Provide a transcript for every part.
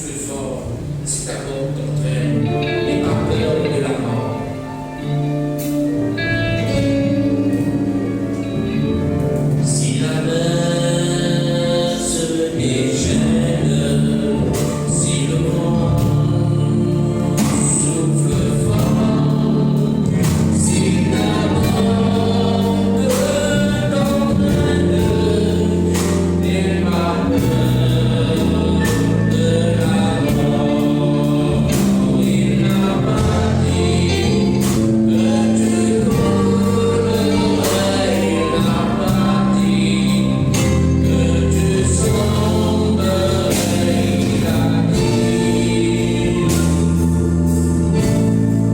souffle fort, si ta porte t'entraîne, n'aie pas peur de la mort. Si la mer se déchaîne, si le vent souffle fort, si la mort te t'emmène, n'aie pas peur de la mort. Il n'a pas dit que tu coulerais, il n'a pas dit que tu sombrerais, il a dit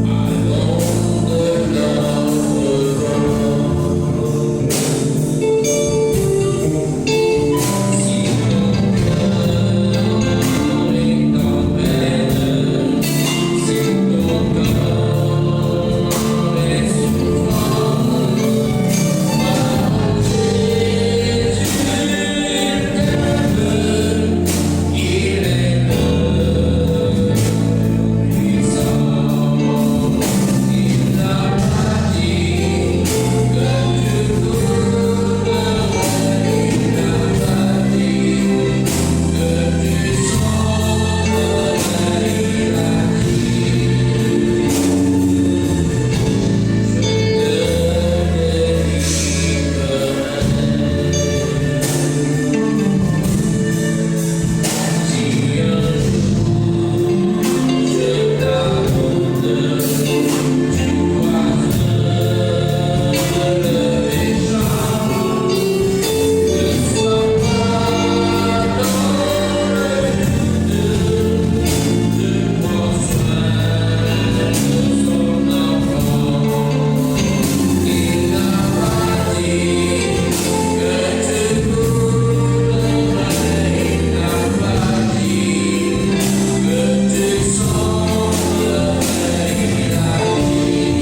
allons de l'autre bord. Si ton cœur est en peine, si ton cœur est souffrant, Jésus t'aime, il est puissant. Il n'a pas dit que tu coulerais, il n'a pas dit que tu sombrerais, il a dit je te délivrerai. Si un jour je t'abandonne, tu croises le méchant, ne sois pas dans le doute, prends soin de son enfant. Il n'a pas dit que tu coulerais, il n'a pas dit que tu sombrerais, il a dit je te délivrerai.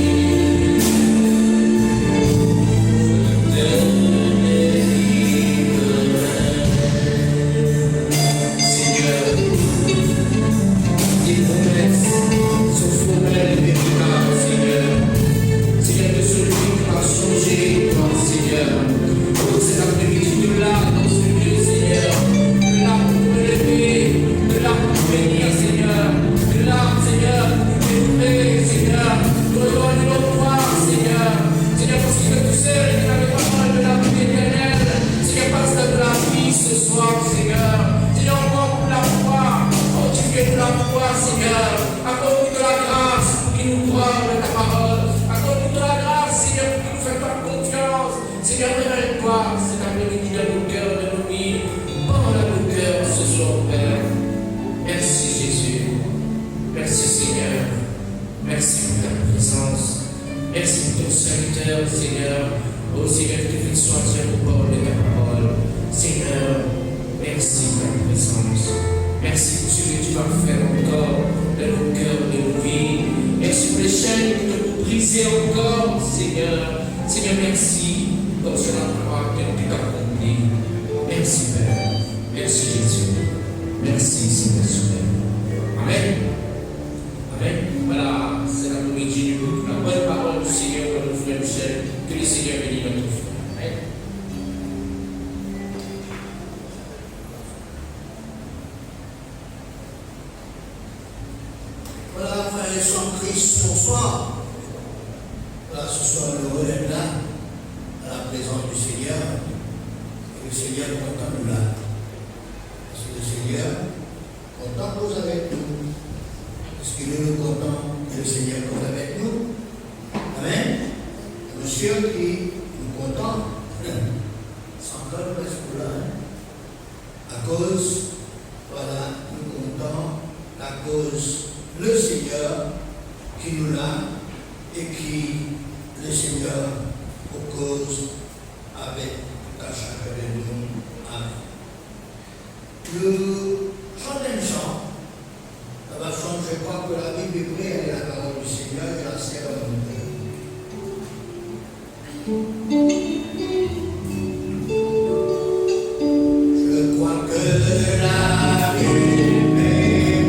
Seigneur, tes promesses sont formelles et véritables, Seigneur. Seigneur, de celui qui m'a changé, toi, Seigneur. Oh, cet après-midi, de là, dans ce lieu, Seigneur. De là pour me lever, de là pour bénir, Seigneur. De là, Seigneur, pour m'élever, Seigneur. De redonner notre gloire, Seigneur. Seigneur, parce que tu sais, tu as les paroles de la vie éternelle. Seigneur, parce que de la vie ce soir, Seigneur. Seigneur, encore pour la foi. Oh, tu fais de la foi, Seigneur. Accorde de la grâce pour qu'il nous croit de ta parole. Accorde de la grâce, Seigneur, pour qu'il nous fasse pas confiance. Seigneur, révèle-toi cet après-midi dans nos cœurs, dans nos vies. Parle à nos cœurs ce soir, Père. Merci, Jésus. Merci, Seigneur. Merci pour ta présence. Merci pour ton serviteur, Seigneur. Oh, Seigneur, que tu sois au bord de ta parole. Seigneur, merci pour ta présence. Merci pour ce que tu vas faire encore dans nos cœurs, de nos vies. Merci pour les chaînes que tu peux briser encore, Seigneur. Seigneur, merci pour ce endroit que tu t'as accompli. Merci, Père. Merci, Jésus. Merci, Seigneur. Amen. Amen. Voilà, c'est l'après-midi, la bonne parole du Seigneur pour nos frères Michel. Que le Seigneur bénisse notre frère. Amen. Voilà, frères et sœurs en Christ, bonsoir. Voilà, ce soir, nous relève là, à la présence du Seigneur. Et le Seigneur est content de nous là. Parce que le Seigneur est content que vous avec nous. Parce qu'il est content que le Seigneur est avec nous. Amen. Monsieur qui est content, sans cœur presque là. À cause, voilà, nous comptons, à cause le Seigneur qui nous l'a et qui, le Seigneur, au cause avec à chacun de nous. Amen. Le chantons un chant. La chant, je crois que la Bible est vraie, elle est la parole du Seigneur et la sert à mon Père. Je crois que la Bible est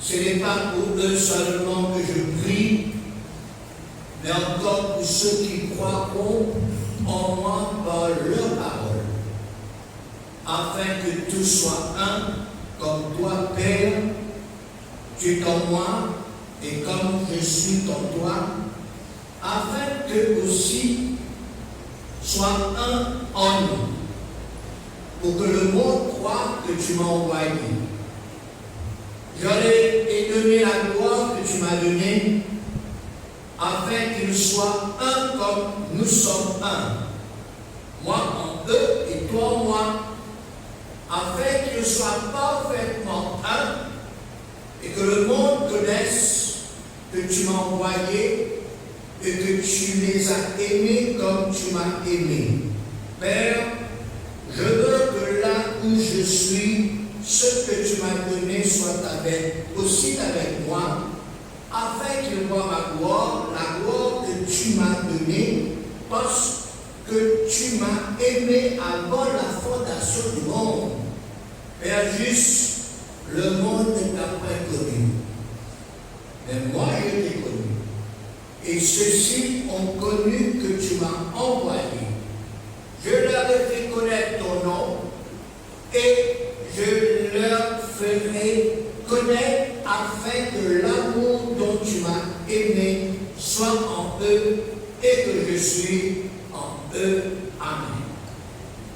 ce n'est pas pour eux seulement que je prie, mais encore pour ceux qui croiront en moi par leur parole, afin que tout soit un, comme toi, Père, tu es en moi, et comme je suis en toi, afin que aussi soit un en nous, pour que le monde croie que tu m'as envoyé. Je leur ai donné la gloire que tu m'as donnée, afin qu'ils soient un comme nous sommes un. Moi en eux et toi en moi, afin qu'ils soient parfaitement un, et que le monde connaisse que tu m'as envoyé et que tu les as aimés comme tu m'as aimé. Père, je veux que là où je suis, ce que tu m'as donné soit aussi avec moi, afin qu'ils voient ma gloire, la gloire que tu m'as donnée, parce que tu m'as aimé avant la fondation du monde. Père juste, le monde ne t'a pas connu, mais moi je t'ai connu. Et ceux-ci ont connu que tu m'as envoyé. Je leur ai fait connaître ton nom et je leur ferai connaître afin que l'amour dont tu m'as aimé soit en eux et que je suis en eux. Amen.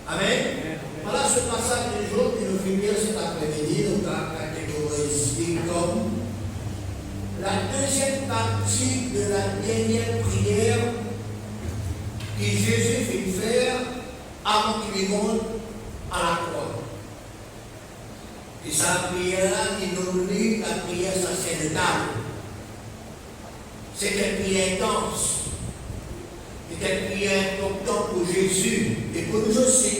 Amen. Voilà ce passage du jour qui nous fait lire cet après-midi, nous a catégorisé comme la deuxième partie de la dernière prière que Jésus fait faire avant qu'il monte à la croix. Et sa prière-là qui nous lit la prière sacerdotale. C'est une prière intense. C'est une prière importante pour Jésus et pour nous aussi.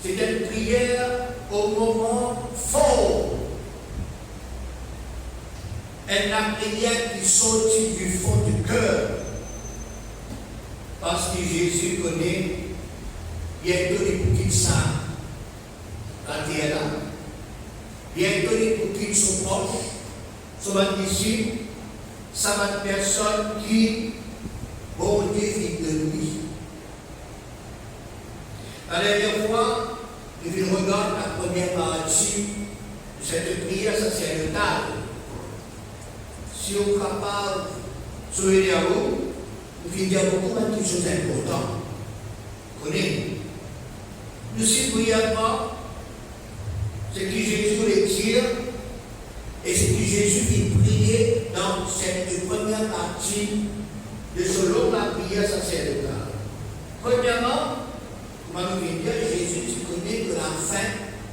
C'est une prière au moment fort. Et la prière qui sortit du fond du cœur. Parce que Jésus connaît bientôt les petits saints. La terre là. Bientôt les petits sont proches. Sont disciples. Ça va être personne qui vont dire de lui. La dernière fois, je regarde la première partie de cette prière sacerdotale. Si on est capable de se aider à vous, vous pouvez dire beaucoup de choses importantes. Vous connaissez? Nous, si vous ne priez pas, ce que Jésus voulait dire, et ce que Jésus fit prier dans cette première partie de selon la prière sacerdotale. Premièrement, comment nous vient dire, Jésus, tu connais que la fin,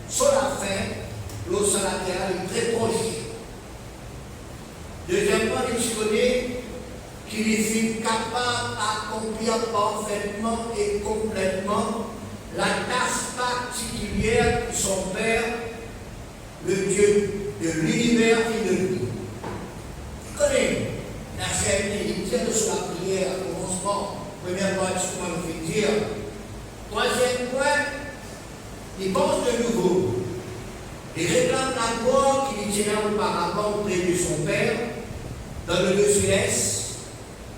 sur la fin, l'eau latérale est très proche. Deuxièmement, tu connais qu'il est capable d'accomplir parfaitement et complètement la tâche particulière de son Père, le Dieu de l'univers et de lui. Tu connais la chaîne édictienne sur la prière, au commencement, première partie, comment nous fait dire. Troisième point, il pense de nouveau. Il réclame la gloire qu'il tenait auparavant auprès de son Père, dans le Dieu céleste,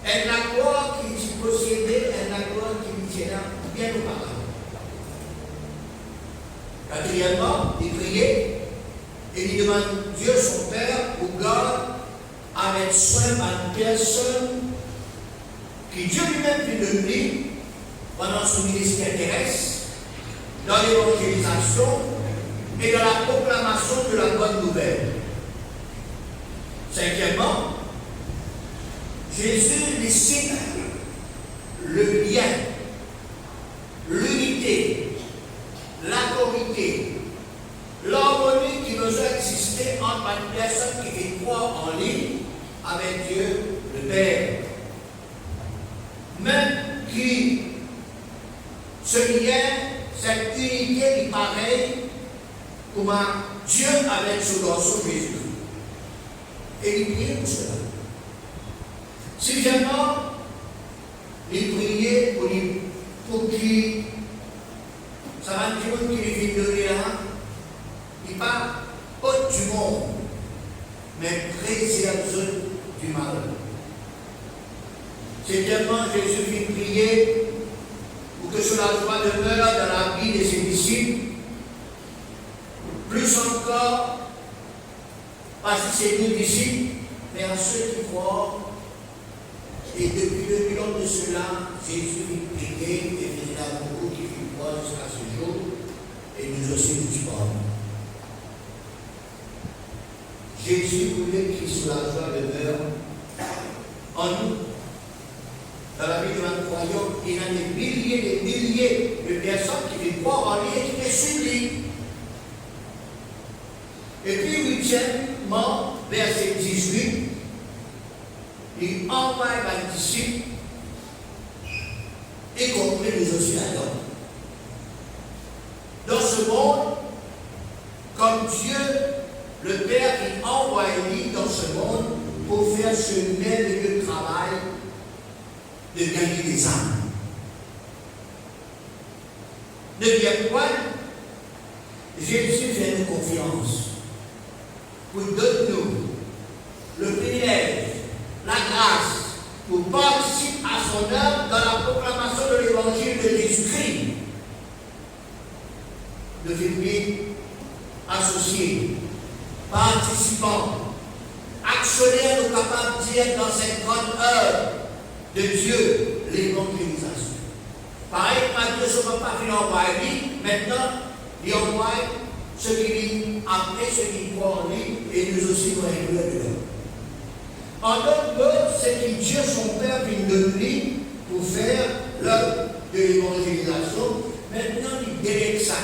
et la gloire qu'il possédait, et la gloire qu'il tenait bien auparavant. Quatrièmement, il priait, et il demande Dieu son Père pour garde avec soin à une personne qui Dieu lui-même fit de lui pendant son ministère terrestre, dans l'évangélisation et dans la proclamation de la bonne nouvelle. Cinquièmement, Jésus décide le lien, l'unité, l'autorité, l'harmonie qui nous a existé entre une personne qui fait croire en lui avec Dieu le Père. Même qui ce lien, cette unité qui pareille comme Dieu avec son garçon Jésus. Et il priait pour cela. Sixièmement, il priait pour qui ça va dire qu'il est donné là, il part haut du monde. du malheur. Septièmement, Jésus fit prier pour que cela joie demeure dans la vie de ses disciples, plus encore, pas si c'est nous disciples, mais à ceux qui croient. Et depuis 2000 ans de cela, Jésus fit prier, et il y en a beaucoup qui fit croire jusqu'à ce jour, et nous aussi nous croyons. Jésus voulait qu'il soit la joie demeure en nous. Dans la vie de un croyant, il y a des milliers de personnes qui vivent croire en lui et qui les suivent. Et puis, huitièmement, verset 18, il envoie les disciples, y compris nous aussi là-dedans. Dans ce monde, comme Dieu, le Père, il envoie lui dans ce monde pour faire ce merveilleux travail de gagner des âmes. Neuvième point, Jésus fait nous confiance pour donner-nous le privilège, la grâce, pour participer à son œuvre dans la proclamation de l'évangile de Jésus-Christ. Le public associé, participant, actionnaire, nous capables d'être dans cette grande œuvre de Dieu, l'évangélisation. Pareil, Dieu ne va pas finir envoyer, maintenant, il envoie ceux qui vivent après, ceux qui croient en lui, et nous aussi nous incluons dedans. En d'autres mots, c'est que Dieu, son Père, vient de lui pour faire l'œuvre de l'évangélisation. Maintenant, il délègue ça.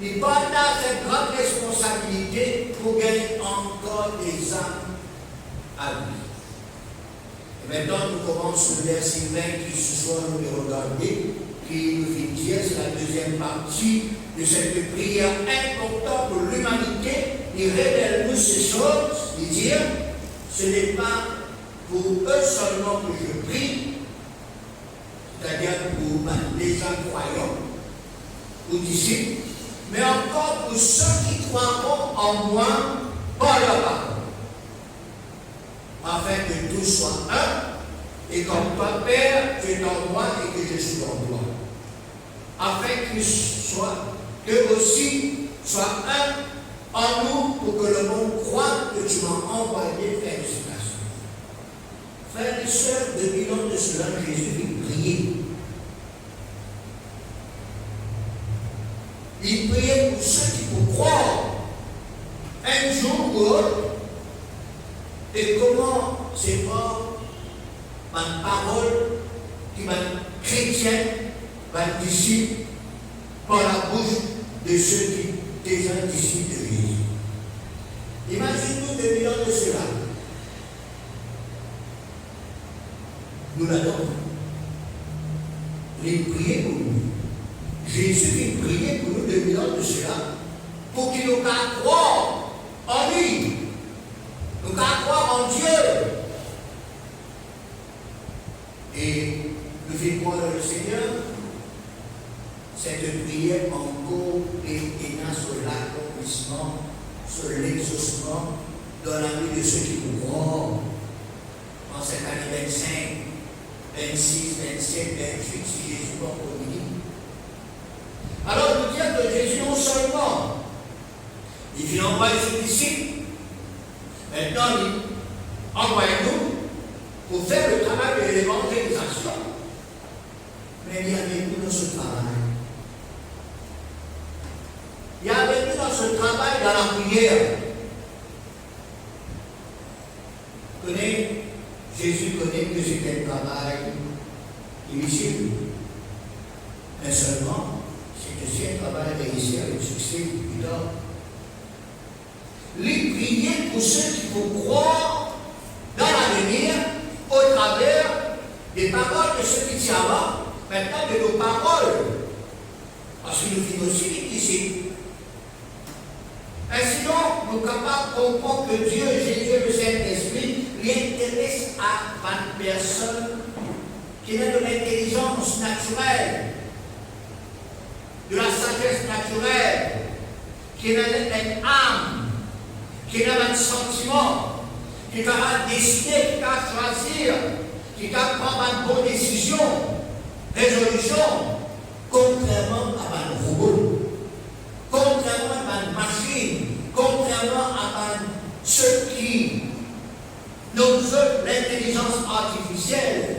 Il partage cette grande responsabilité pour gagner encore des âmes à lui. Et maintenant, nous commençons le verset 20 qui ce soir nous les regarder, qui nous fait dire, c'est la deuxième partie de cette prière importante pour l'humanité. Il révèle nous ces choses, il dit, ce n'est pas pour eux seulement que je prie, c'est-à-dire pour les incroyants, aux disciples, mais encore pour ceux qui croiront en moi par leur parole, afin que tout soit un, et comme toi, Père, tu es en moi et que je suis en toi, afin que aussi soit un en nous pour que le monde croie que tu m'as envoyé faire des situations. Frères et sœurs, depuis longtemps de cela, Jésus lui priait. Il priait pour ceux qui peuvent croire un jour ou autre. Et comment c'est pas ma parole qui m'a chrétien, ma disciple, par la bouche de ceux qui déjà disciples de Jésus. Imaginez-nous 2000 ans de cela. Nous l'adorons. Il priait pour nous. Jésus il priait pour nous 2000 ans de cela pour qu'il nous croire en lui. Nous croire en Dieu. Et nous faisons croire le Seigneur. Cette prière encore est sur l'accomplissement, sur l'exaucement dans la vie de ceux qui nous croient. En cette année 25, 26, 27, 28, si Jésus va communier. Alors, nous dire que Jésus, non seulement, il vient envoyer ses disciples, maintenant, il envoie nous pour faire le travail de l'évangélisation. Mais il y a avec nous dans ce travail. Il y a avec nous dans ce travail, dans la prière. Jésus connaît que c'est un travail difficile. Mais seulement, c'est aussi un travail réussi avec succès plus tard. Les prier pour ceux qui vont croire dans l'avenir au travers des paroles de ceux qui étaient avant, maintenant de nos paroles. Parce que nous vivons aussi les disciples. Ainsi donc, nous sommes capables de comprendre que Dieu, Jésus et le Saint-Esprit l'intéressent à une personne qui a de l'intelligence naturelle, de la sagesse naturelle, qui a une âme, qui a un sentiment, qui est capable de décider, qui est capable de choisir, qui est capable de prendre une bonne décision, résolution, contrairement à un robot, contrairement à une machine, contrairement à ceux qui nous offrent l'intelligence artificielle.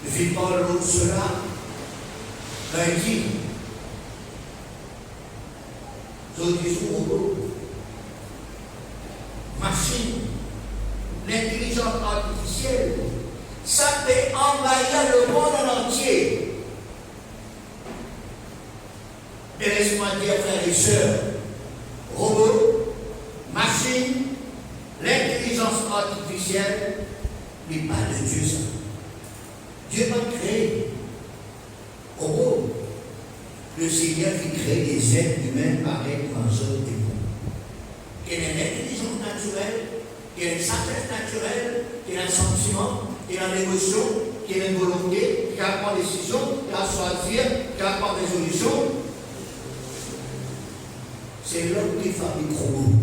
Ne vit pas l'autre cela, lundi. D'autres disent robot, machine, l'intelligence artificielle, ça peut envahir le monde en entier. Mais laisse-moi dire, frères et sœurs, robot, machine, l'intelligence artificielle n'est pas de Dieu ça. Dieu m'a créé. Robot, le Seigneur qui crée des êtres humains pareils comme les autres et nous. Qu'il y ait une intelligence naturelle, qu'il y ait une sagesse naturelle, qu'il y ait un sentiment, qu'il y ait une émotion, qu'il y ait une volonté, qu'il y ait à prendre décision, qu'il y ait à choisir, qu'il y ait à prendre résolution. C'est l'homme qui fabrique robot.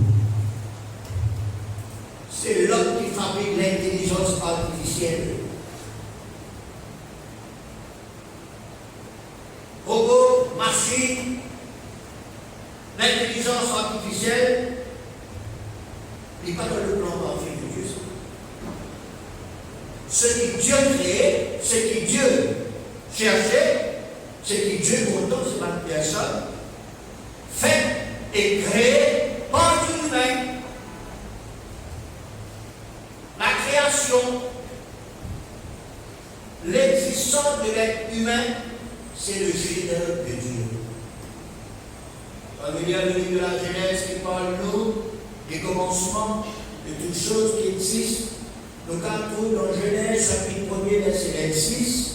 C'est l'homme qui fabrique l'intelligence artificielle. Robot, machine, l'intelligence artificielle n'est pas dans le plan parfait de Dieu. Ce qui Dieu créait, ce qui Dieu cherchait, ce qui Dieu pourtant, c'est pas une personne, fait et créé par l'humain. La création, l'existence de l'être humain, c'est le chef-d'œuvre de Dieu. Quand il y a le livre de la Genèse qui parle nous des commencements, de toutes choses qui existent, nous trouvons dans Genèse chapitre 1er verset 26,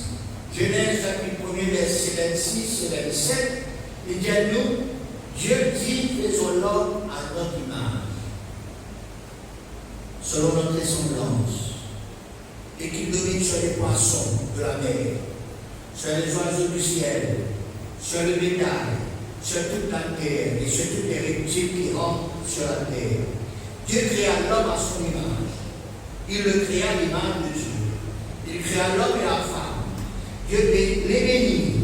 Genèse chapitre 1er verset 26 et 27, il dit à nous, Dieu dit, faisons l'homme à notre image, selon notre ressemblance, et qu'il domine sur les poissons de la mer, sur les oiseaux du ciel, sur le bétail, sur toute la terre et sur tous les reptiles qui rampent sur la terre. Dieu créa l'homme à son image. Il le créa à l'image de Dieu. Il créa l'homme et la femme. Dieu les bénit.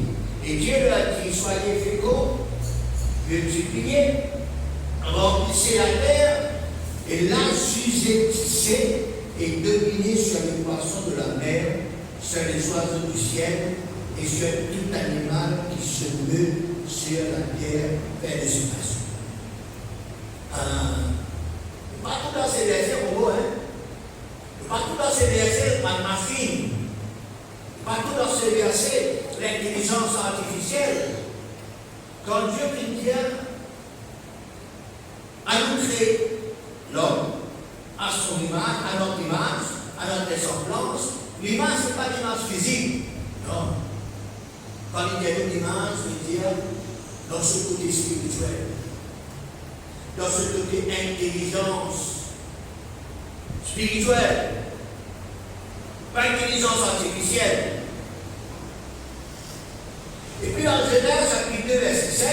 Et Dieu leur a dit, soyez féconds, multipliez, remplissez la terre, et la suscitez et dominez sur les poissons de la mer, sur les oiseaux du ciel, et sur tout animal qui se meut sur la terre vers les espaces. Partout dans ces versets, partout dans ces versets, ma machine, partout dans ces versets, l'intelligence artificielle, quand Dieu vient à nous créer l'homme à son image, à notre ressemblance, l'image, ce n'est pas l'image physique, non. Quand il y a une image, je veux dire, dans ce côté spirituel, dans ce côté intelligence spirituelle, pas intelligence artificielle. Et puis dans Genèse chapitre 2, verset 7,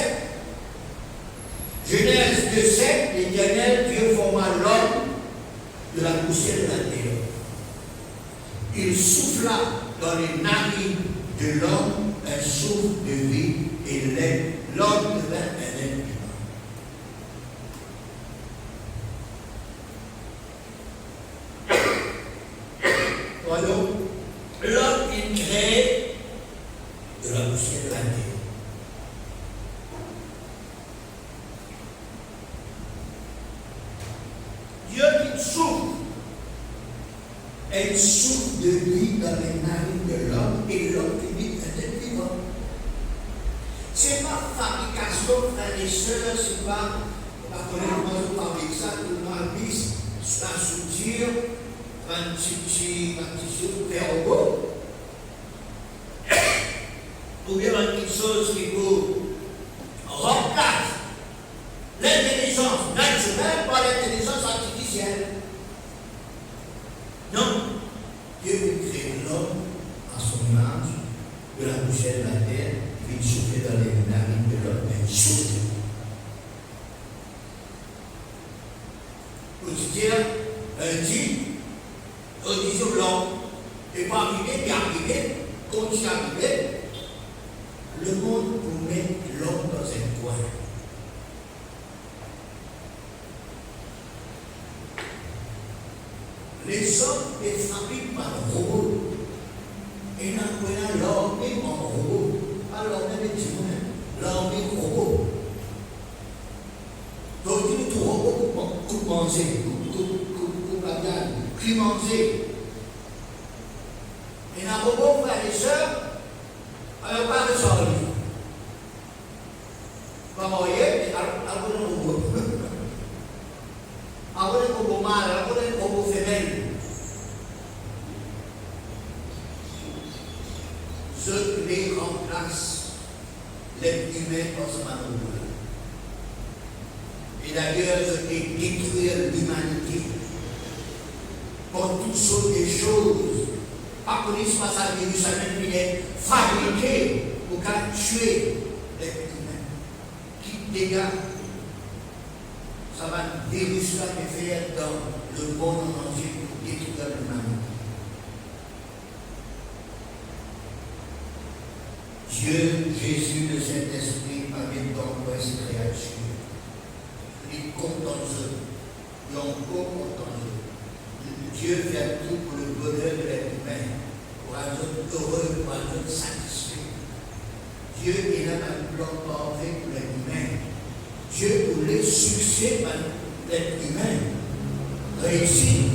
Genèse 2, 7, l'Éternel Dieu forma l'homme de la poussière de la terre. Il souffla dans les narines de l'homme un souffle de vie et l'homme devint un être humain. Voyons, l'homme il crée de la poussière de la terre. Dieu qui souffle, elle souffle de vie dans les narines de l'homme et l'homme finit un être vivant. Ce n'est pas fabrication, frères et sœurs, c'est pas, on va connaître comment on parle de ça, tout le monde pisse, la structure, un petit robot, ou bien une petite chose qui vous remplace l'intelligence naturelle par l'intelligence artificielle. Non, Dieu veut créer l'homme à son image, de la poussière de la terre, il souffle dans les narines de l'homme, un souffle. Pour dire, Lundi, disons l'homme, et pas arrivé, puis arrivé, continue à arriver, le monde vous met l'homme dans un coin. Les hommes sont frappés par le robot. Et nous avons l'homme en robot. Alors, même dit l'homme est robot. Donc, nous avons robot pour manger, pour la viande, puis manger. Et un robot, frères et sœurs, alors pas de sortir. Pas moyen, mais alors un robot. Alors un robot mâle, alors un robot femelle. Je les remplace, l'être humain dans ce manœuvre. Et d'ailleurs, je vais détruire l'humanité pour toutes sortes de choses. Pas qu'on dise pas ça à Jérusalem, il est fabriqué pour tuer l'être humain. Qui dégage, ça va virus là me faire dans le monde entier pour détruire l'humanité. Dieu, Jésus, le Saint-Esprit, avait donc cette créature. Il compte en eux. Il encore compte en eux. Dieu fait tout pour le bonheur de l'être humain, pour un homme heureux, pour un homme satisfait. Dieu est là un plan parfait pour l'être humain. Dieu voulait succès par l'être humain, réussite,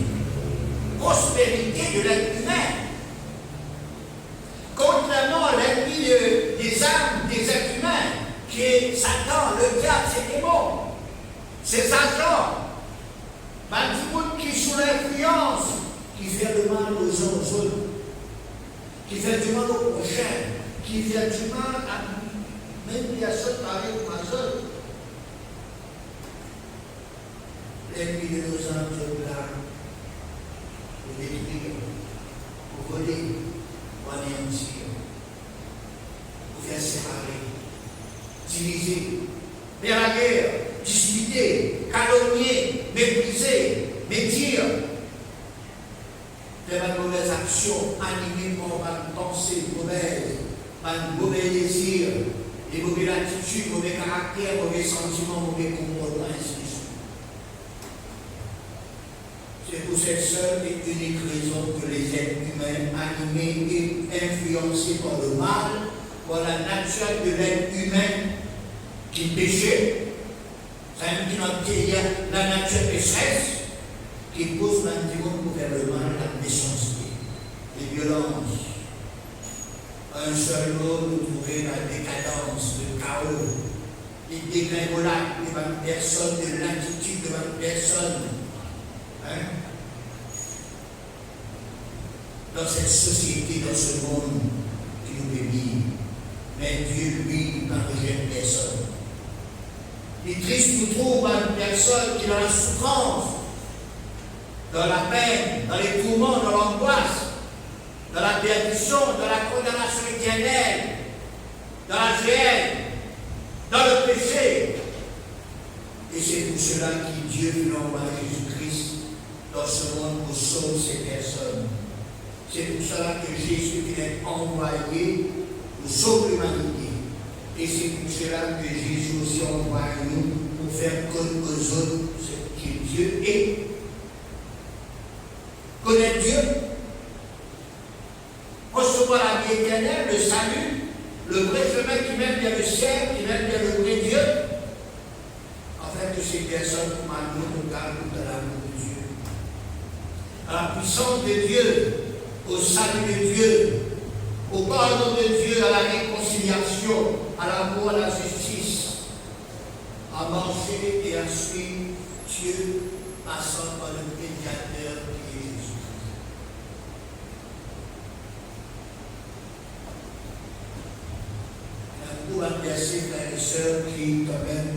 prospérité de l'être humain. Contrairement à l'ennemi des âmes, des êtres humains, qui est Satan, le diable, c'est démon, c'est Satan, du monde qui est sous l'influence, qui fait le mal aux uns aux autres, qui fait du mal au prochain, qui fait du mal à même personne pareille ou ma soeur. L'ennemi de nos âmes est là pour détruire, pour voler, pour anéantir, pour faire séparer, diviser, faire la guerre, disputer, calomnier, mépriser, médire, faire une mauvaise action, animée par une pensée mauvaise, par un mauvais désir, des mauvaises attitudes, mauvais caractères, mauvais sentiments, mauvais comportements, ainsi de suite. C'est pour cette seule et unique raison que les êtres humains, animés et influencés par le mal, par la nature de l'être humain qui péchait, c'est la nature pécheresse qui pousse l'individu pour faire le mal, la méchanceté, les violences. Un seul mot, nous trouver la décadence, le chaos, les dégringolades devant une personne, de l'attitude devant une personne. Dans cette société, dans ce monde qui nous bénit, mais Dieu, lui, ne rejette personne. Il est triste nous trouve une personne qui est dans la souffrance, dans la peine, dans les tourments, dans l'angoisse, dans la perdition, dans la condamnation éternelle, dans la gêne, dans le péché. Et c'est pour cela que Dieu nous envoie Jésus-Christ dans ce monde pour sauver ces personnes. C'est pour cela que Jésus est envoyé pour sauver l'humanité. Et c'est pour cela que Jésus aussi envoie nous pour faire connaître aux autres ce que Dieu est. Connaître Dieu, recevoir la vie éternelle, le salut, le vrai chemin qui mène vers le ciel, qui mène vers le vrai Dieu, afin que ces personnes comme à nous regardent dans l'amour de Dieu, à la puissance de Dieu, au salut de Dieu, au pardon de Dieu, à la réconciliation, à l'amour, à la justice, à marcher et à suivre Dieu, passant par le médiateur qui est Jésus. Un verset, frères et sœurs, qui quand même,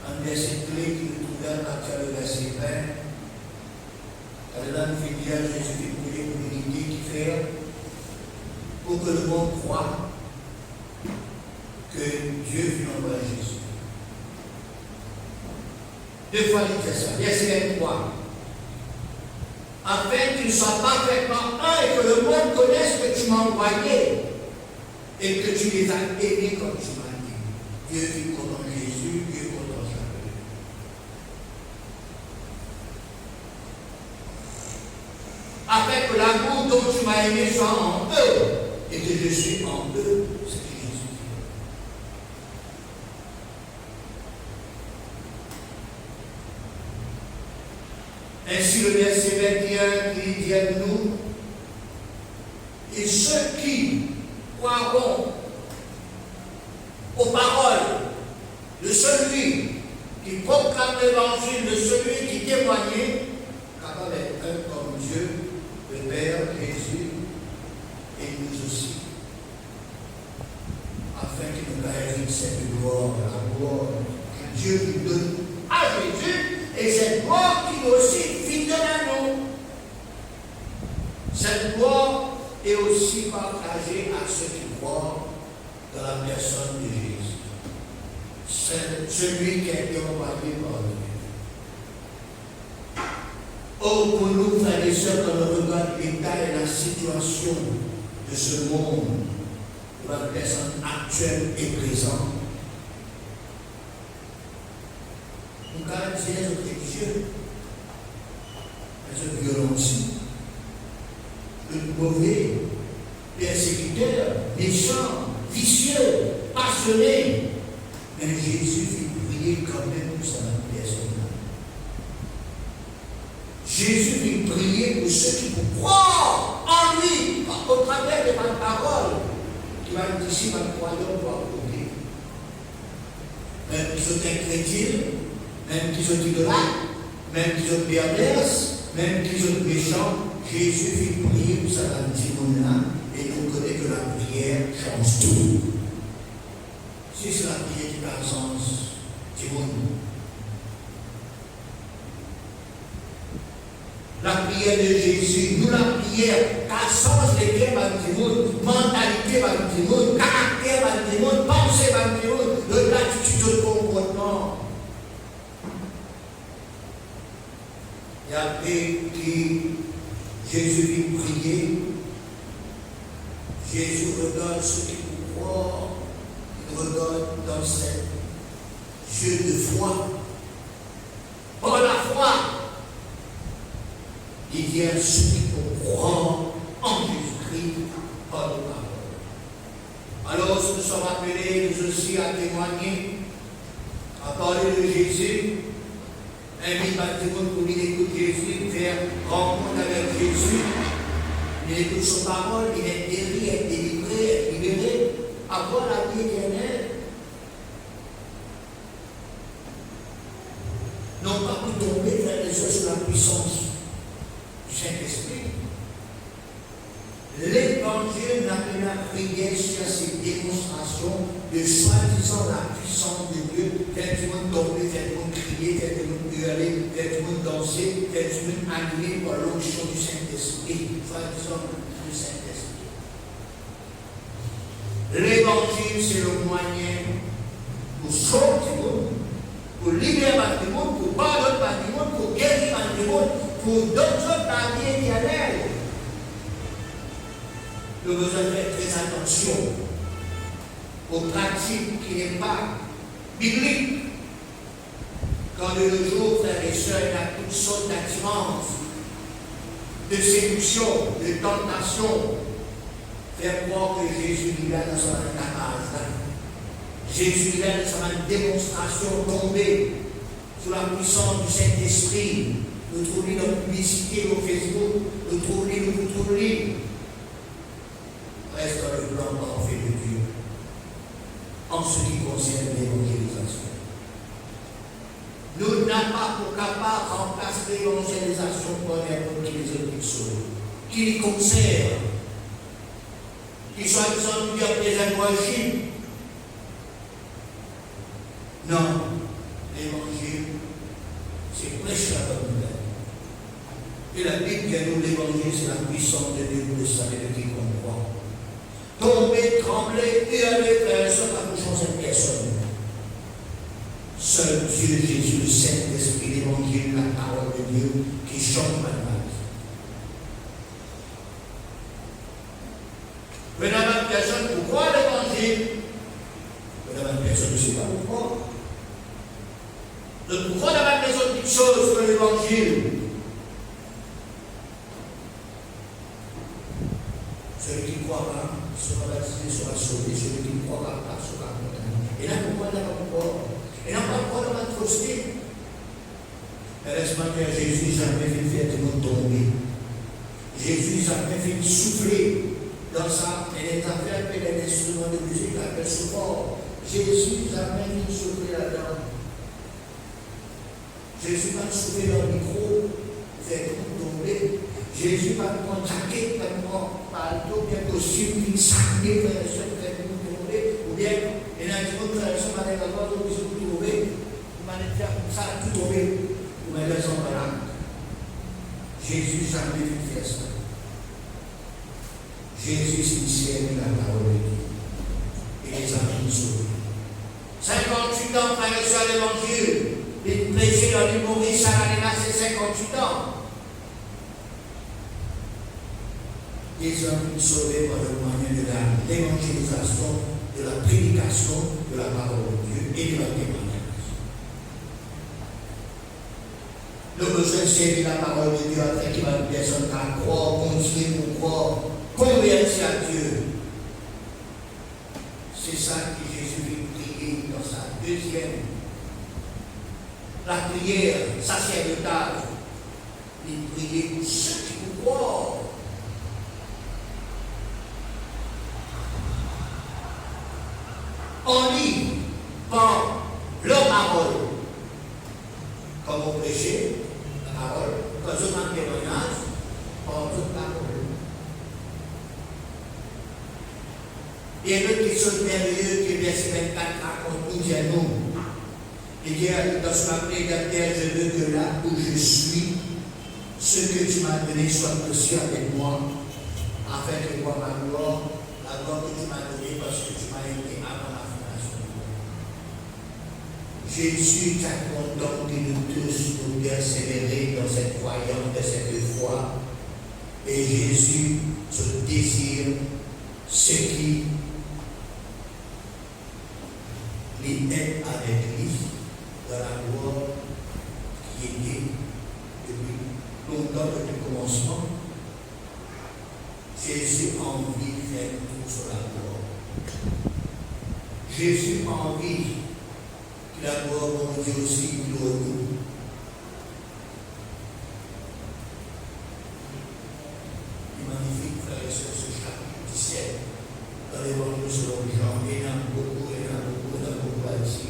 un verset clé qui nous trouve à partir du verset 20. Alors là, nous fait dire Jésus pour les communautés qui fait pour que le monde croit que Dieu vient envoyer Jésus. Deux fois il dit ça. Verset 23. afin qu'ils soient parfaitement un et que le monde connaisse que tu m'as envoyé et que tu les as aimés comme tu m'as dit. Dieu vit content Jésus, Dieu content chacun. Afin que l'amour dont tu m'as aimé soit en eux et que je suis en eux, c'est ce que Jésus dit. Ainsi le verset 21 qui dit à nous, et ceux qui croiront aux paroles de celui qui proclame l'évangile, de celui qui témoignait, capable d'être un comme Dieu, le Père, Jésus, et nous aussi, afin qu'il nous mérite cette gloire, la gloire que Dieu lui donne à Jésus, et cette gloire qui aussi fidèle à nous. Cette gloire est aussi partagée à ceux qui croient dans la personne de Jésus. C'est celui qui a été envoyé par Dieu. Oh, pour nous, frères et sœurs, quand on regarde l'état et la situation de ce monde, de la personne actuelle et présente, nous caractérisons les autres religieux, les autres violents, le mauvais, persécuteur, méchant, vicieux, passionné. Mais Jésus fit prier quand même pour sa personne. Jésus fit prier pour ceux qui croient en lui, au travers de ma parole, qui va être ici, ma croyance pour apporter. Même qu'ils sont chrétiens, même qu'ils sont idolâtres, même qu'ils sont perverses, même qu'ils sont méchants, Jésus fit prier pour sa petit monde-là, et nous connaissons que la prière change tout. Si c'est la prière qui a sens, du monde. La prière de Jésus, nous la prière, qu'a sens les cœurs du monde, mentalité du monde, caractère du monde, pensée du monde, de l'attitude de comportement. Et après que Jésus vit prier, Jésus regarde ceux qui croient, il regarde dans cette jeu de foi. Par la foi, il y a ceux qui croient en Jésus-Christ par la parole. Alors, nous sommes appelés nous aussi à témoigner, à parler de Jésus. Invite à tout le monde pour écouter Jésus, faire rencontre avec Jésus. Il écoute son parole, il est guéri, il est délivré, il est libéré, avoir la vie éternelle. Non pas pour tomber, frères et sœurs, sur la puissance du Saint-Esprit. L'Évangile n'a rien sur ces démonstrations de soi-disant la puissance de Dieu, faire tout le monde tomber, faire tout le monde crier, faire tout le monde hurler, faire tout le monde danser, faire tout le monde animé par l'onction du Saint-Esprit, soi-disant du Saint-Esprit. L'Évangile, c'est le moyen pour sauver du monde, pour libérer du monde, pour pardonner du monde, pour guérir du monde, pour d'autres la vie éternelle. Nous devons faire très attention aux pratiques qui n'est pas bibliques. Quand de nos jours, frères et sœurs, il y a toutes sortes d'attirances, de séduction, de tentation. Faire croire que Jésus vient dans son attaque. Jésus vient dans sa démonstration tombée sous la puissance du Saint-Esprit. Nous trouvons dans la publicité au Facebook, nous trouvons reste dans le plan parfait de Dieu en ce qui concerne l'évangélisation. Nous n'avons pas pour capable de remplacer l'évangélisation par n'importe quelles autres choses qui les concernent, qui soient disant des évangiles. Non, l'évangile, c'est prêcher la bonne nouvelle. Et la Bible dit nous l'évangile, c'est la puissance de Dieu pour le salut de qui qu'on croit. Tomber, trembler, hurler, frères et sœurs, pas pour changer personne. Seul Dieu, Jésus, le Saint-Esprit, l'évangile, la parole de Dieu, qui change ma vie. Nous trouvons dans la maison de choses sur l'évangile. Celui qui croit pas sera baptisé, sera sauvé. Celui qui ne croit pas sera condamné. Et là, nous croyons dans notre corps. Et là, on croit dans notre atrocité. Laisse-moi dire, Jésus n'a jamais fait faire tout le monde tomber. Jésus n'a jamais fait souffler dans ça. Et les affaires, les instruments de musique, appellent souvent. Jésus n'a jamais fait souffler là-dedans. Jésus n'a pas soufflé dans le micro, fait tout tomber. Jésus n'a pas contraqué, pas palto, bien possible, une sacrée frère, fait tout tomber. Ou bien, il y a un petit peu de frère, il y a un petit peu de tomber. Il m'a dit faire comme ça, tout tomber. Mais les hommes malades. Jésus n'a jamais vu faire ça. Jésus s'initiait la parole de Dieu. Et les amis sauvés. 58 ans, frère et soeur, l'évangile. Les prêchés dans l'humoriste à l'année là, c'est 58 ans. Des hommes sauvés par le moyen de l'évangélisation, de la prédication de la parole de Dieu et de la témoignage. Le besoin de servir la parole de Dieu afin qu'il va une personne à croire, continuer pour croire, convertir à Dieu. C'est ça que Jésus veut prier dans sa deuxième. La prière sacerdotale. Il priait pour ceux qui croient. On lit par leur parole. Comme on prêchait, la parole, quand je m'en témoignage, par toute parole. Et l'autre quelque chose de merveilleux que verset 24 raconte nous dit à nous. Il dit dans ce matin, Terre, je veux que là où je suis, ce que tu m'as donné soit aussi avec moi, afin que moi ma gloire, la gloire que tu m'as donnée parce que tu m'as aimé avant la fondation du monde. Jésus t'accorde que nous tous nous persévérer dans cette croyance, de cette foi. Et Jésus se désire ce qui les aide avec lui dans la gloire qui était depuis longtemps, depuis le commencement. Jésus a envie de faire tout sur la gloire. Jésus a envie que la gloire de Dieu aussi glorifie nous. Il magnifique, frère et sœurs, ce chapitre 17 dans l'évangile selon Jean. Il y en a beaucoup à dire.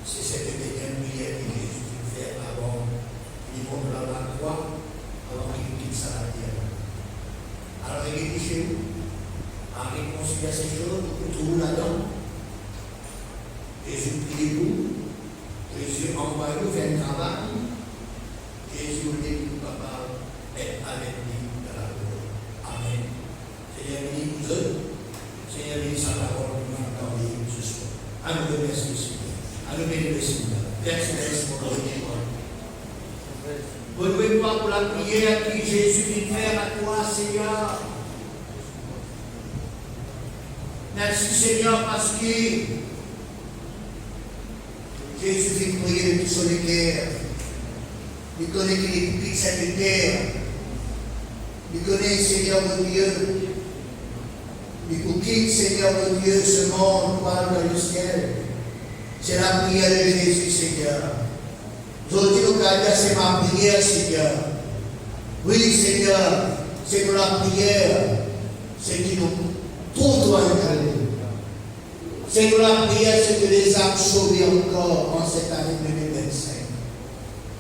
C'est cette dernière prière que Jésus fait avant qu'il monte dans la croix, avant qu'il quitte sa terre. Alors il est chez vous, en réconcilier ces choses, nous trouvons là-dedans. Jésus prie vous, Jésus envoie nous vers le travail, Jésus nous dit que papa est avec nous dans la gloire. Amen. Seigneur, bénis vous autres. Seigneur, bénis sa parole, nous entendons ce soir. À nous remercier, Seigneur. À nous bénir, Seigneur. Père Céleste, pour notre témoin. Redouez-moi pour la prière que Jésus vient faire à toi, Seigneur. Merci, Seigneur, parce que Jésus vient prier de tout son cœur. Il connaît qu'il est plus de cette terre. Il connaît, Seigneur mon Dieu. Il quitte, Seigneur mon Dieu, ce monde pour aller dans le ciel. C'est la prière de Jésus, Seigneur. Aujourd'hui, nous allons dire, c'est ma prière, Seigneur. Oui, Seigneur, c'est pour la prière. C'est qui nous pour toi, c'est pour la prière, c'est que les âmes sauvées encore en cette année 2025.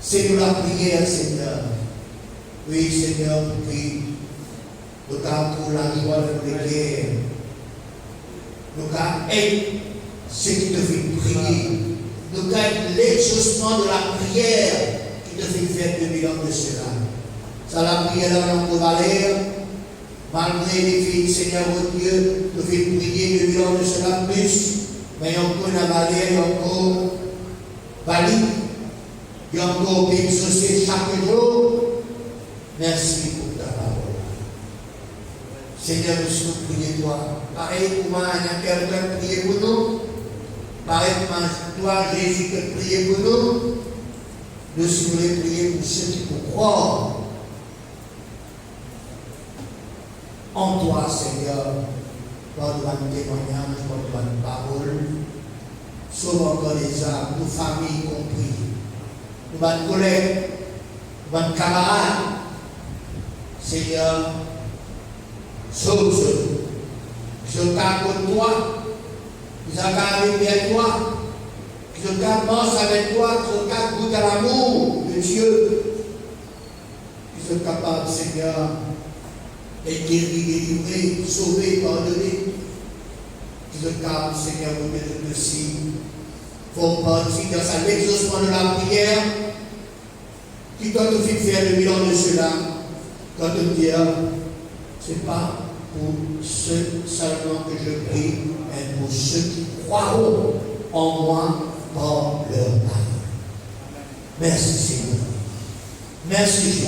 C'est pour la prière, Seigneur. Oui, Seigneur, oui. Nous avons pour la joie de la guerre. Nous avons être ce qui te fait prier. Nous avons l'exaucement de la prière qui te fait faire 2000 ans de cela. C'est la prière dans notre valeur. Malgré les filles, Seigneur mon Dieu, nous fait prier 2000 ans de cela plus. Mais encore une valeur, encore valide. Il y a encore bien exaucé chaque jour. Merci pour ta parole. Seigneur, nous sommes priés toi. Pareil pour moi, il y a quelqu'un prié pour nous. Pareil, toi, Jésus, que prier pour nous, nous voulons prier pour ceux qui peuvent croire en toi, Seigneur, par ton témoignage, par ton parole. Sauve encore les âmes, nos familles compris, nos collègues, nos camarades. Seigneur, sauve-eux. Je t'accorde toi. Qu'ils ont gardé avec toi, qu'ils ont gardé avec toi, qu'ils ont gardé goût à l'amour de Dieu, qu'ils sont capables, Seigneur, d'être guéris, délivrés, sauvés, pardonnés, qu'ils sont capables, Seigneur, de mettre de signes, font partie dans l'exaucement de la prière, qui doit te faire le bilan de cela, quand te dire, ce n'est pas pour ceux seulement que je prie, mais pour ceux qui croiront en moi par leur parole. Merci Seigneur. Merci Jésus.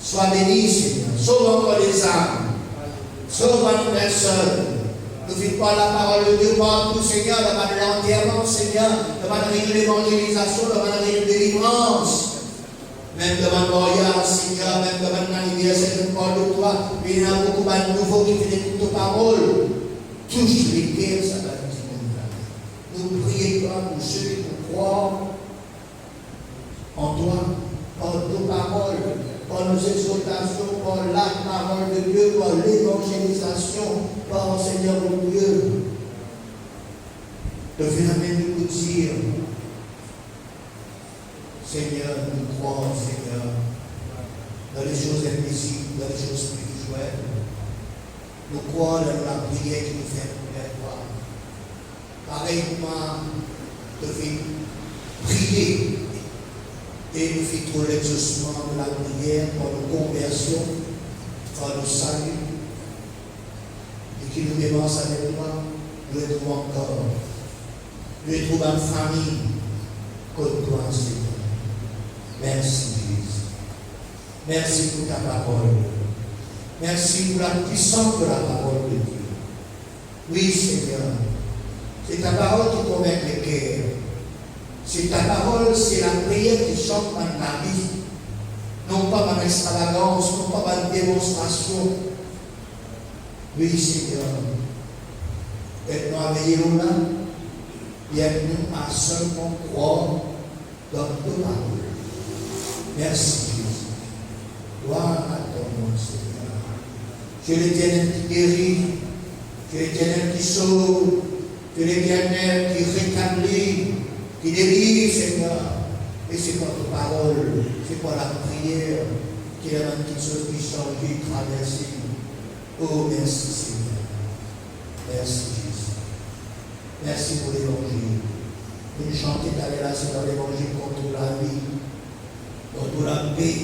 Sois béni Seigneur. Sauve encore les âmes. Sauve une personne. Ne fais pas la parole de Dieu partout Seigneur, devant l'enterrement Seigneur, devant l'évangélisation, devant la délivrance. Même devant le mariage, Seigneur, même devant l'anniversaire de parle de toi, il y a beaucoup de nouveaux qui viennent écouter ta parole. Touche les cœurs, ça va nous. Nous prions pas pour ceux qui croient en toi, par nos paroles, par nos exhortations, par la parole de Dieu, par l'évangélisation, par Seigneur mon Dieu. De phénomène de nous dire, Seigneur, nous croyons, Seigneur, dans les choses invisibles, dans les choses spirituelles. Nous croyons dans la prière qui nous fait vers toi. Pareillement, nous faisons prier et nous faisons l'exaucement de la prière pour nos conversions, pour nos saluts, et qui nous dévance avec toi, nous les trouvons encore. Nous les trouvons en famille, comme toi, Seigneur. Merci Jésus. Merci pour ta parole. Merci pour la puissance de la parole de Dieu. Oui Seigneur, c'est ta parole qui convainc les cœurs. C'est ta parole, c'est la prière qui chante dans la vie. Non pas par extravagance, non pas par démonstration. Oui Seigneur, aide-nous à veiller au là, et aide-nous à seulement croire dans ta parole. Merci Jésus. Gloire à ton nom, Seigneur. Tu es l'Éternel qui guérit, tu es l'Éternel qui sauve, tu es l'Éternel qui rétablit, qui délivre, Seigneur. Et c'est par ta parole, c'est par la prière qui est la petite chose qui change, qui traverse. Oh, merci Seigneur. Merci Jésus. Merci pour l'évangile. Nous chantons là, c'est dans l'évangile contre la vie. Contre la paix,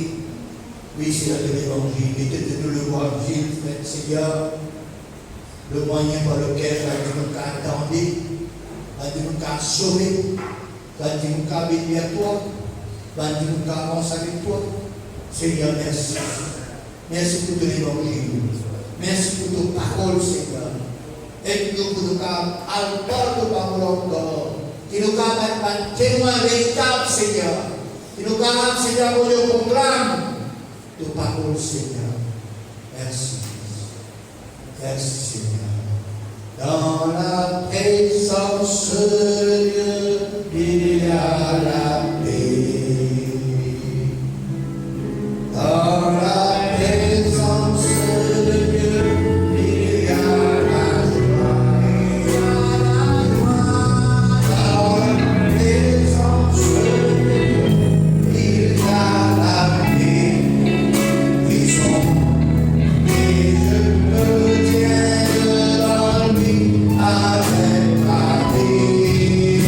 oui, c'est là de l'évangile. Et de le voir vite, Seigneur, le moyen par lequel nous attendre, nous sauver, nous bénir à toi, nous avancer avec toi. Seigneur, merci. Merci pour ton évangile. Merci pour ton parole, Seigneur. Aide-nous pour nous avoir de parole encore. Qui nous permettent un témoin véritable, Seigneur. Qui nous garde, Seigneur, pour le proclame de parole, Seigneur. Merci. Merci, Seigneur. Dans la présence de Dieu, il y a la paix. Dans la présence de Dieu, il y a la joie. Dans la présence de Dieu, il y a la paix. Et je me tiens devant lui avec la paix.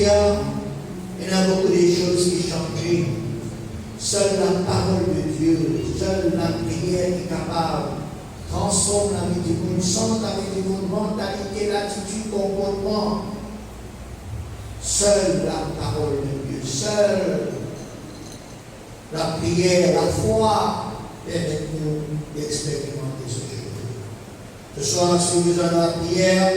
Seigneur, il y a beaucoup de choses qui changent. Seule la parole de Dieu, seule la prière est capable de transformer la vie du monde, changer la vie du monde, mentalité, l'attitude, comportement. Seule la parole de Dieu, seule la prière, la foi permet-nous d'expérimenter ce jour. Ce soir, si vous avez la prière,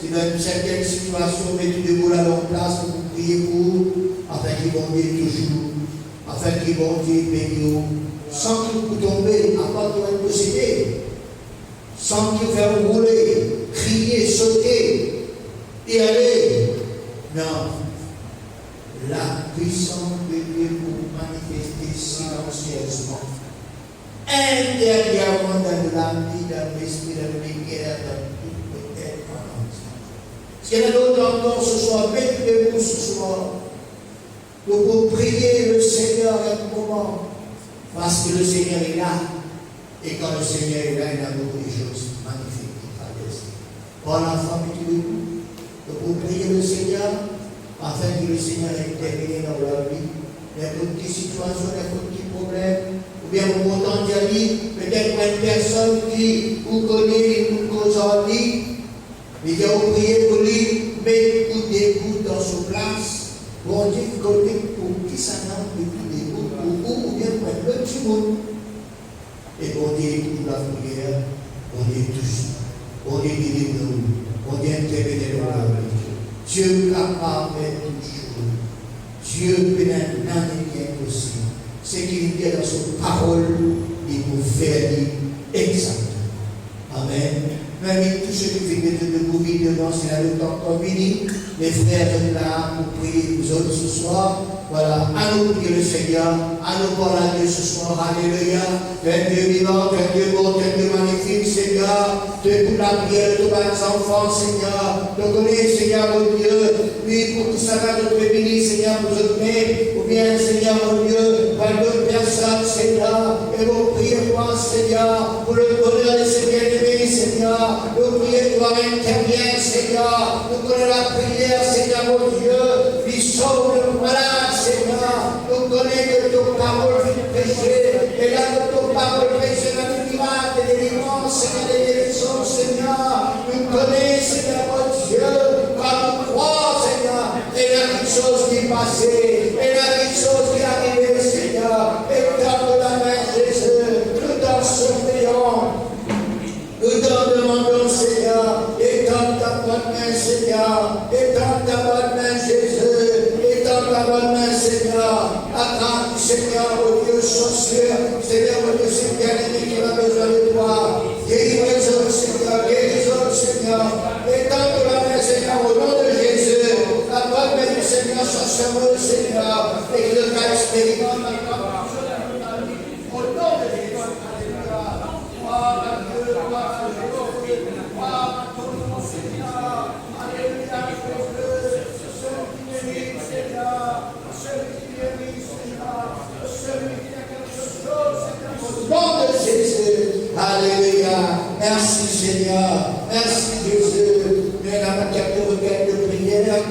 si dans une certaine situation, mettez debout la longue place pour vous prier pour, afin qu'ils vont dire toujours, afin qu'ils vont dire béni, sans que vous tombez, à part que vous possédez, sans que vous faire rouler, crier, sauter, et aller. Non. La puissance de Dieu pour manifester silencieusement, intérieurement dans la vie, dans l'esprit, dans le cœur, dans tout le être en entier. S'il y en a d'autres encore ce soir, mettez-vous ce soir pour vous prier le Seigneur un moment, parce que le Seigneur est là, et quand le Seigneur est là, il y a beaucoup de choses magnifiques qui traversent. Pour l'enfant, mettez-vous pour vous prier le Seigneur, afin que le Seigneur intervienne dans leur vie, n'importe quelle situation, n'importe quel problème, ou bien vous m'entendez dire, peut-être une personne qui vous connaît, vous cause en vie, mais qui a prié pour lui, mettez-vous des gouttes dans sa place, bon Dieu, vous connaissez pour qui ça n'a pas des gouttes, pour vous, ou bien pour un petit monde. Et bon Dieu, écoute la prière, bon Dieu touche, bon Dieu délivre-nous, bon Dieu intervient dans la vie. Dieu capable de toutes choses. Dieu peut rien n'est possible. Ce qu'il dit dans son parole, il vous fait dire exactement. Amen. Même tous ceux qui viennent de vous vivre devant, c'est là le temps qu'on vit. Les frères sont là pour prier vous autres ce soir. Voilà, à nous prier le Seigneur, à nous voir la Dieu ce soir, alléluia. Tu es Dieu vivant, tu es Dieu beau, tu es Dieu magnifique, Seigneur. Tu es pour la prière de tous les enfants, Seigneur. Tu connais, Seigneur, mon Dieu. Oui, pour tout ça, notre béni, Seigneur, vous autres, ou bien, Seigneur, mon Dieu, par d'autres personnes, Seigneur. Et vous priez moi, Seigneur, pour le bonheur de ces bien-aimés, Seigneur. Nous prions pour intervenir, Seigneur. Nous connaissons la prière, Seigneur, mon Dieu. Puis sauve le malade, Seigneur. Nous connaissons que ton parole fait péché. Et là, que ton parole péché dans les miracles et les délivrance, Seigneur, des guérisons, Seigneur. Nous connaissons, Seigneur, mon Dieu, quand nous croyons, Seigneur. Et il y a quelque chose qui est passé. Et il y a quelque chose qui est arrivé, Seigneur. Et dans la main, Jésus, nous t'en supplions. Nous t'en demandons, Seigneur, étends ta bonne main, Seigneur, étends ta bonne main, Jésus, étends ta bonne main, Seigneur, attends, Seigneur, au Dieu chanceux, Seigneur, au Dieu, c'est bien-aimé qui a besoin de toi, guéris-les, Seigneur, guéris-les, Seigneur, étends ta main, Seigneur, au nom de Jésus, la bonne main du Seigneur, chanceux, Seigneur, et que le cas expérimente la grâce de la vie, au nom de Jésus. Nom de Jésus, alléluia, merci Seigneur, merci Jésus, mais la matière de requête de prière.